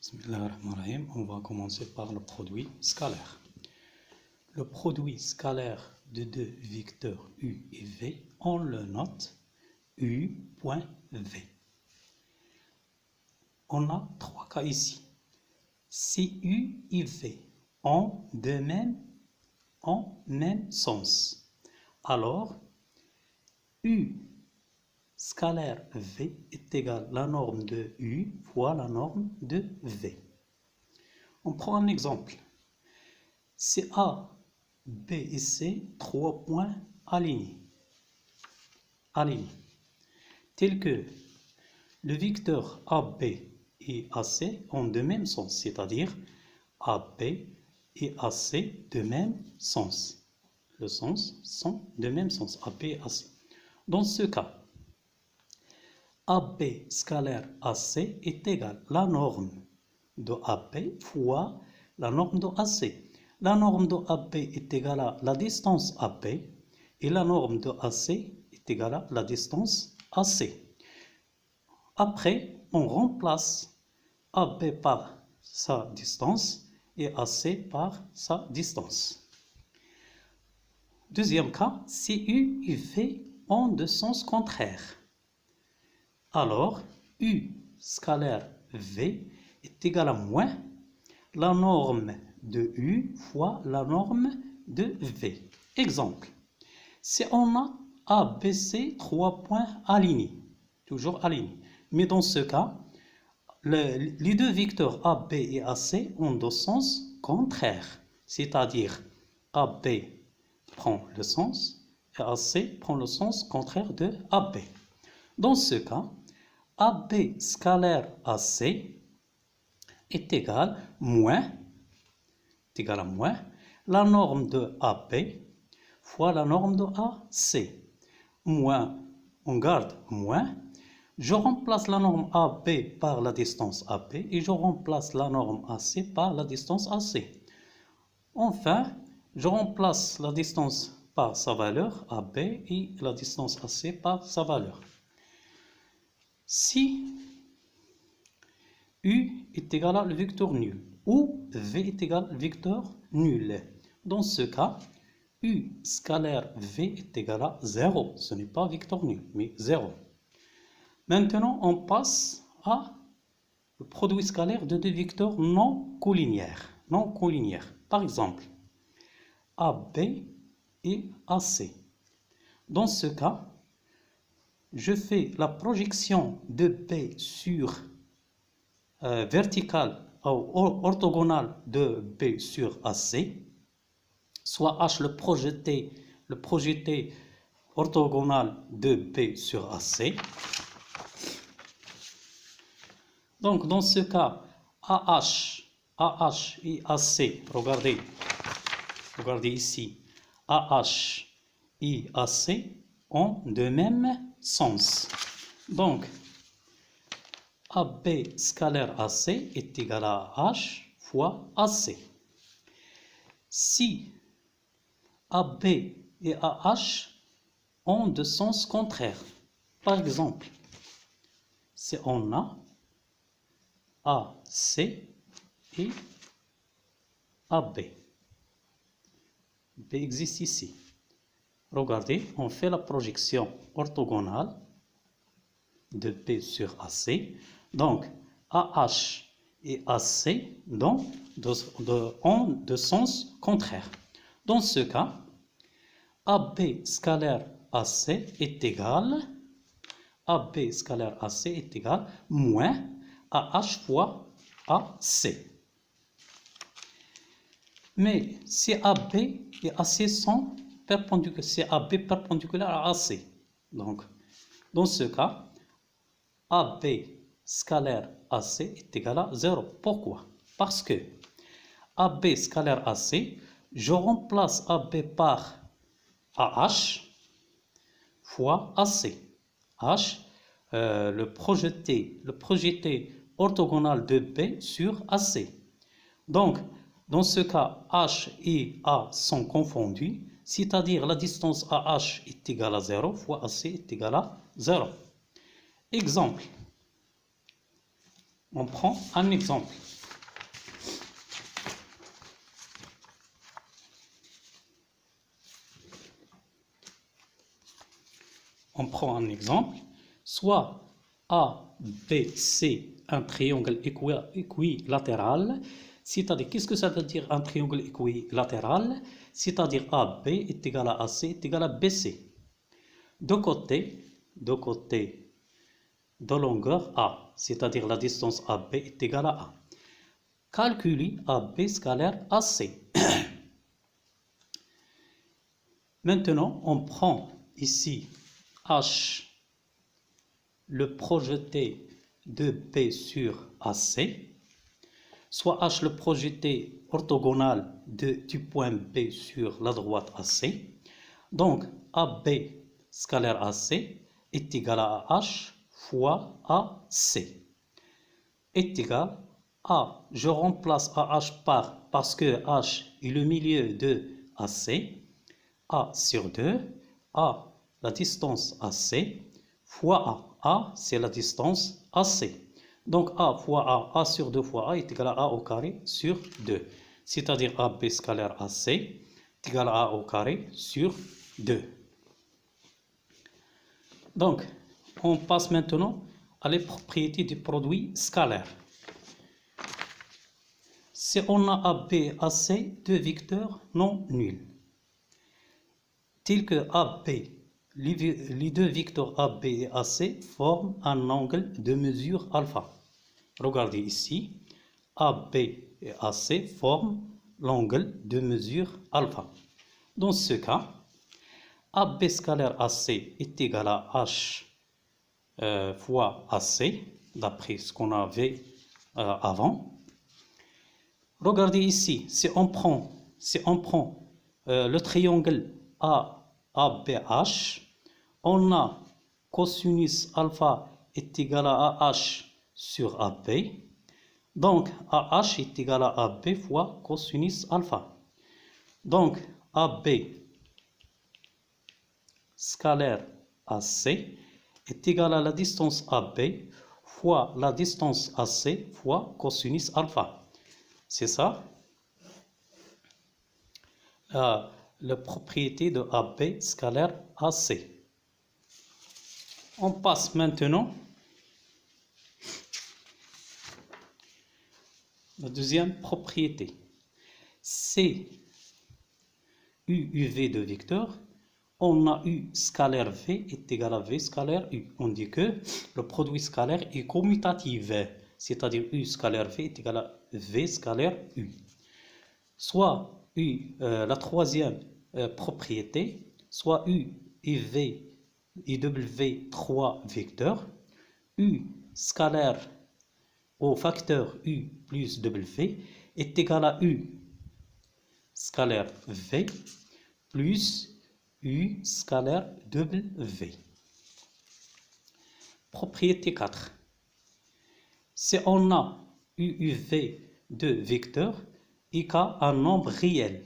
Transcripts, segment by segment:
Bismillahirrahmanirrahim. On va commencer par le produit scalaire. Le produit scalaire de deux vecteurs U et V, on le note U.V. On a trois cas ici. Si U et V ont même sens, alors U scalaire V est égal à la norme de U fois la norme de V. On prend un exemple. C'est A, B et C, trois points alignés. Tels que le vecteur AB et AC ont de même sens, c'est-à-dire AB et AC de même sens. Le sens sont de même sens, AB et AC. Dans ce cas, AB scalaire AC est égal à la norme de AB fois la norme de AC. La norme de AB est égale à la distance AB et la norme de AC est égale à la distance AC. Après, on remplace AB par sa distance et AC par sa distance. Deuxième cas, si U et V ont de sens contraires. Alors, U scalaire V est égal à moins la norme de U fois la norme de V. Exemple, si on a A, B, C, trois points alignés, toujours alignés, mais dans ce cas, les deux vecteurs AB et AC ont de sens contraires, c'est-à-dire AB prend le sens et AC prend le sens contraire de AB. Dans ce cas, AB scalaire AC est égal à moins la norme de AB fois la norme de AC. Moins, on garde moins. Je remplace la norme AB par la distance AB et je remplace la norme AC par la distance AC. Enfin, je remplace la distance par sa valeur AB et la distance AC par sa valeur. Si U est égal à le vecteur nul ou V est égal au vecteur nul, dans ce cas, U scalaire V est égal à 0. Ce n'est pas vecteur nul, mais 0. Maintenant, on passe à le produit scalaire de deux vecteurs non collinéaires. Par exemple, AB et AC. Dans ce cas, je fais la projection de B sur verticale ou orthogonale de B sur AC, soit H le projeté orthogonal de B sur AC. Donc dans ce cas, AH et AC, regardez ici, AH et AC ont de même sens. Donc, AB scalaire AC est égal à H fois AC. Si AB et AH ont de sens contraires, par exemple, si on a AC et AB. B existe ici. Regardez, on fait la projection orthogonale de B sur AC. Donc, AH et AC ont de sens contraires. Dans ce cas, AB scalaire AC est égal moins AH fois AC. Mais si AB et AC sont perpendiculaires, c'est AB perpendiculaire à AC. Donc, dans ce cas, AB scalaire AC est égal à 0. Pourquoi? Parce que AB scalaire AC, je remplace AB par AH fois AC. H, le projeté orthogonal de B sur AC. Donc, dans ce cas, H et A sont confondus, c'est-à-dire la distance AH est égale à 0 fois AC est égale à 0. Exemple. On prend un exemple. prend un exemple. Soit ABC, un triangle équilatéral. C'est-à-dire, qu'est-ce que ça veut dire un triangle équilatéral? C'est-à-dire AB est égal à AC est égal à BC. Deux côtés de longueur A, c'est-à-dire la distance AB est égale à A. Calculez AB scalaire AC. Maintenant, on prend ici H, le projeté de B sur AC, soit H le projeté orthogonal du point B sur la droite AC. Donc, AB scalaire AC est égal à H fois AC est égal à, je remplace AH parce que H est le milieu de AC, A sur 2, A la distance AC, fois A c'est la distance AC. Donc A fois A sur 2 fois A est égal à A au carré sur 2. C'est-à-dire AB scalaire AC est égal à A au carré sur 2. Donc, on passe maintenant à les propriétés du produit scalaire. Si on a AB et AC, deux vecteurs non nuls, tels que AB, les deux vecteurs AB et AC forment un angle de mesure alpha. Regardez ici, AB et AC forment l'angle de mesure alpha. Dans ce cas, AB scalaire AC est égal à H fois AC, d'après ce qu'on avait avant. Regardez ici, si on prend le triangle ABH, on a cosinus alpha est égal à AH sur AB. Donc, AH est égal à AB fois cosinus alpha. Donc, AB scalaire AC est égal à la distance AB fois la distance AC fois cosinus alpha. C'est ça la propriété de AB scalaire AC. On passe maintenant à la deuxième propriété. C UV de vecteur, on a U scalaire V est égal à V scalaire U. On dit que le produit scalaire est commutatif, c'est-à-dire U scalaire V est égal à V scalaire U. Soit la troisième propriété, soit U et V et W3 vecteurs, U scalaire au facteur U plus W est égal à U scalaire V plus U scalaire W. Propriété 4. Si on a UV de vecteurs, et un nombre réel,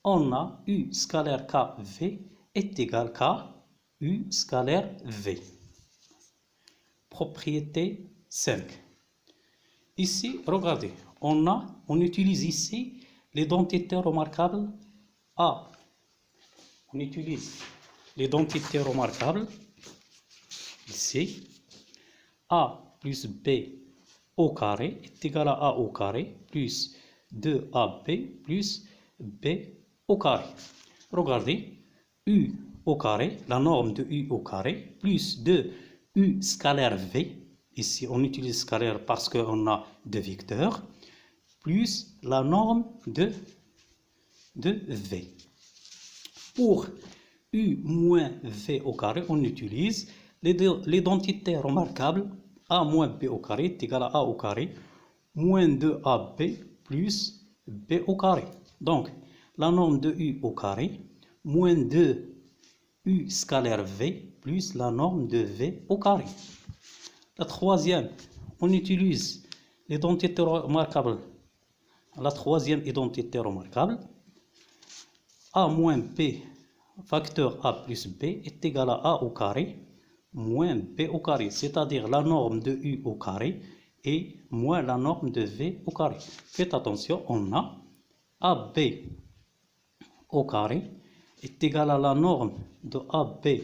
on a U scalaire KV est égal à U scalaire V. Propriété 5. Ici, regardez, on utilise ici l'identité remarquable A. On utilise l'identité remarquable ici. A plus B au carré est égal à A au carré plus 2AB plus B au carré. Regardez, U au carré, la norme de U au carré, plus 2U scalaire V. Ici, on utilise scalaire parce qu'on a deux vecteurs, plus la norme de V. Pour U moins V au carré, on utilise l'identité remarquable A moins B au carré est égal à A au carré moins 2AB plus B au carré. Donc, la norme de U au carré moins 2U scalaire V plus la norme de V au carré. La troisième, on utilise l'identité remarquable. La troisième identité remarquable, A moins B facteur A plus B est égal à A au carré moins B au carré, c'est-à-dire la norme de U au carré et moins la norme de V au carré. Faites attention, on a AB au carré est égal à la norme de AB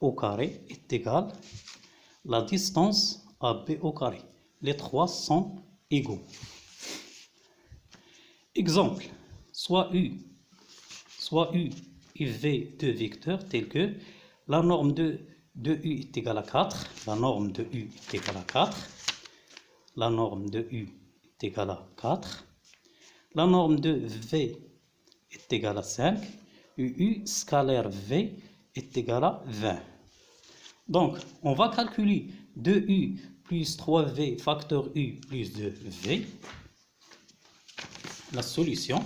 au carré est égal à la distance AB au carré. Les trois sont égaux. Exemple, soit U et V deux vecteurs tels que la norme de U est égale à 4, la norme de U est égale à 4, la norme de U est égale à 4, la norme de V est égale à 5, et U scalaire V est égal à 20. Donc, on va calculer 2U plus 3V facteur U plus 2V. La solution,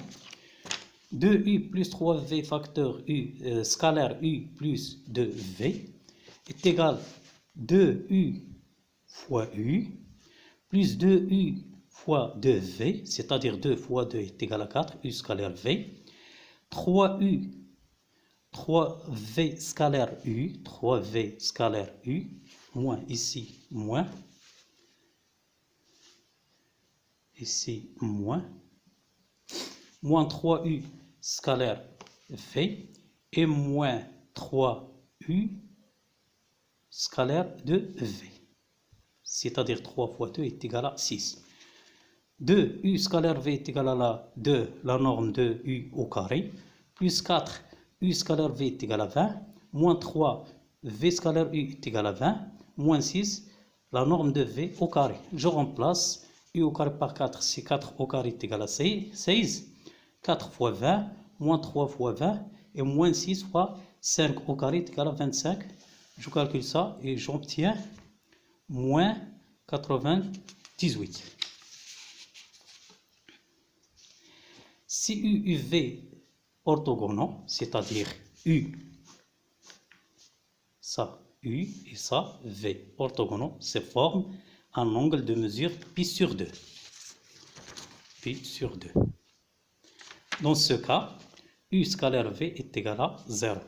2U plus 3V facteur U scalaire U plus 2V est égal à 2U fois U plus 2U fois 2V, c'est-à-dire 2 fois 2 est égal à 4, U scalaire V, 3U 3V scalaire U, 3V scalaire U, moins ici, moins, ici, moins 3U scalaire V, et moins 3U scalaire de V, c'est-à-dire 3 fois 2 est égal à 6. 2U scalaire V est égal à la norme de U au carré, plus 4 U scalaire V est égal à 20, moins 3 V scalaire U est égal à 20, moins 6, la norme de V au carré. Je remplace U au carré par 4, c'est 4 au carré est égal à 16, 4 fois 20, moins 3 fois 20, et moins 6 fois 5 au carré est égal à 25. Je calcule ça et j'obtiens moins 98. Si U et V orthogonaux, c'est-à-dire U, ça U et ça V orthogonaux, se forment un angle de mesure pi sur 2. Pi sur 2. Dans ce cas, U scalaire V est égal à 0.